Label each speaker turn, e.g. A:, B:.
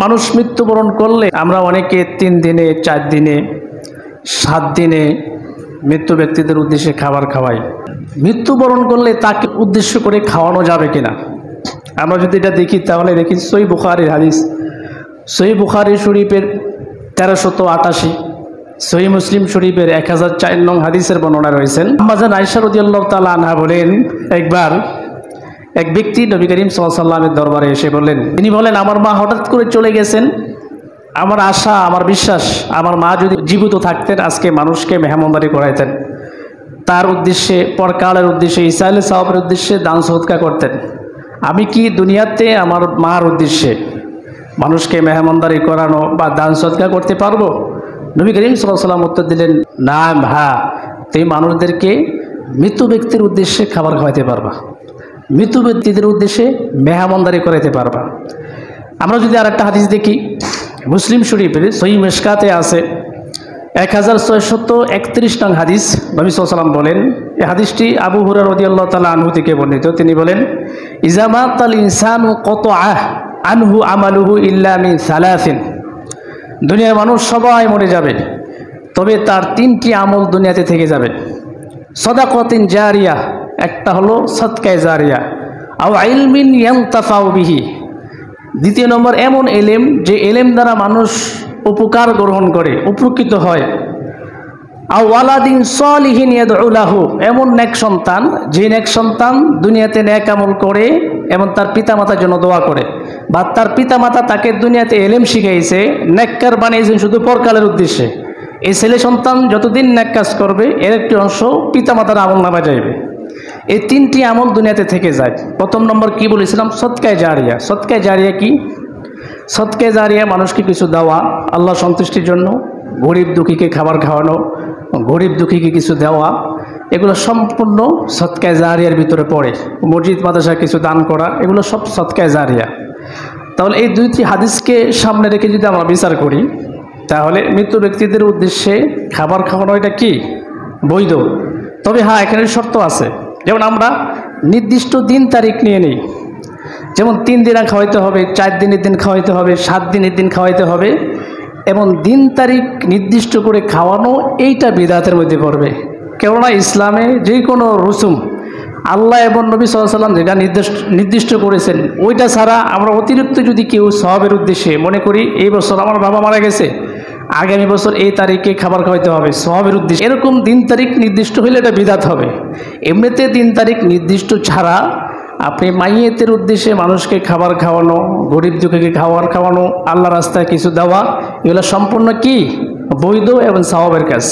A: মানুষ মৃত্যুবরণ করলে আমরা অনেকে 3 দিনে 4 দিনে 7 দিনে মৃত্যু ব্যক্তিদের উদ্দেশ্যে খাবার খাওয়াই। মৃত্যুবরণ করলে তাকে উদ্দেশ্য করে খাওয়ানো যাবে কিনা আমরা যদি এটা দেখি তাহলে দেখি সহিহ বুখারীর হাদিস, সহিহ বুখারী শরীফের 1388, সহিহ মুসলিম শরীফের 1004 নং হাদিসের বর্ণনা রয়েছেন। আম্মা জান আয়েশা রাদিয়াল্লাহু তাআলা আনহা বলেন, একবার এক ব্যক্তি নবী করিম সাল্লাল্লাহু আলাইহি ওয়াসাল্লামের দরবারে এসে বললেন, তিনি বলেন, আমার মা হঠাৎ করে চলে গেছেন। আমার আশা, আমার বিশ্বাস, আমার মা যদি জীবিত থাকতেন আজকে মানুষকে মেহমানদারি করাইতেন, তার উদ্দেশ্যে, পরকালের উদ্দেশ্যে, ইসাইলে সাওয়াবের উদ্দেশ্যে দান সদকা করতেন। আমি কি দুনিয়াতে আমার মার উদ্দেশ্যে মানুষকে মেহমানদারি করানো বা দান সদকা করতে পারবো? নবী করিম সাল্লাল্লাহু আলাইহি ওয়াসাল্লাম উত্তর দিলেন, না, হ্যাঁ, তুমি মানুষদেরকে মৃত্যু ব্যক্তির উদ্দেশ্যে খাবার খাওয়াতে পারবা, মৃত্যু ব্যক্তিদের উদ্দেশ্যে মেহমানদারি করাইতে পারবা। আমরা যদি আরেকটা হাদিস দেখি, মুসলিম শরীফের সহিহ মিশকাতে আছে 1631 নং হাদিস। নবী সাল্লাল্লাহু আলাইহি ওয়াসাল্লাম বলেন, এই হাদিসটি আবু হুরায়রা রাদিয়াল্লাহু তাআলা আনহু থেকে বর্ণিত। তিনি বলেন, ইযা মাতাল ইনসানু কতআ আনহু আমালুহু ইল্লা মিন সালাসিন, দুনিয়ার মানুষ সবাই মরে যাবে, তবে তার 3টি আমল দুনিয়াতে থেকে যাবে। সাদাকাতিন জারিয়া, একটা হলো সাদকায়ে জারিয়া, আও ইলমিন ইয়ানতাফাউ বিহি, দ্বিতীয় নম্বর এমন এলেম যে এলেম দ্বারা মানুষ উপকার গ্রহণ করে, উপকৃত হয়। আও ওয়ালাদিন সালিহিন ইয়াদউ লাহু, এমন নেক সন্তান যে নেক সন্তান দুনিয়াতে নেক আমল করে এবং তার পিতামাতার জন্য দোয়া করে, বা তার পিতামাতা তাকে দুনিয়াতে এলেম শিখাইছে, নেককার বানিয়েছেন শুধু পরকালের উদ্দেশ্যে। এই ছেলে সন্তান যতদিন নেক কাজ করবে এর একটি অংশ পিতামাতার আমল নামা যাইবে। এই 3টি আমল দুনিয়াতে থেকে যায়। প্রথম নম্বর কি বলেছিলাম? সদকায়ে জারিয়া। সদকায়ে জারিয়া কি? সদকায়ে জারিয়া মানুষকে কিছু দেওয়া আল্লাহ সন্তুষ্টির জন্য, গরিব দুঃখীকে খাবার খাওয়ানো, গরিব দুঃখীকে কিছু দেওয়া, এগুলো সম্পূর্ণ সদকায়ে জারিয়ার ভিতরে পড়ে। মসজিদ মাদ্রাসা কিছু দান করা, এগুলো সব সদকায়ে জারিয়া। তাহলে এই 2টি হাদিসকে সামনে রেখে যদি আমরা বিচার করি, তাহলে মৃত্যু ব্যক্তিদের উদ্দেশ্যে খাবার খাওয়ানো এটা কি? বৈধ। তবে হ্যাঁ, এখানে শর্ত আছে। যেমন আমরা নির্দিষ্ট দিন তারিখ নিয়ে নিই, যেমন 3 দিন খাওয়াইতে হবে, 4 দিনের দিন খাওয়াইতে হবে, 7 দিনের দিন খাওয়াইতে হবে, এবং দিন তারিখ নির্দিষ্ট করে খাওয়ানো, এইটা বিদআতের মধ্যে পড়বে। কেননা ইসলামে যে কোনো রসুম আল্লাহ এবং নবী সাল্লাল্লাহু আলাইহি ওয়াসাল্লাম যেটা নির্দিষ্ট করেছেন, ওইটা ছাড়া আমরা অতিরিক্ত যদি কেউ সওয়াবের উদ্দেশ্যে মনে করি, এই বছর আমার বাবা মারা গেছে, আগামী বছর এই তারিখে খাবার খাওয়াইতে হবে সওয়াবের উদ্দেশ্যে, এরকম দিন তারিখ নির্দিষ্ট হলে এটা বিদআত হবে। এমনিতে দিন তারিখ নির্দিষ্ট ছাড়া আপনি মাইয়েতের উদ্দেশ্যে মানুষকে খাবার খাওয়ানো, গরিব দুঃখীকে খাবার খাওয়ানো, আল্লাহ রাস্তায় কিছু দেওয়া, এগুলো সম্পূর্ণ কি? বৈধ এবং সওয়াবের কাজ।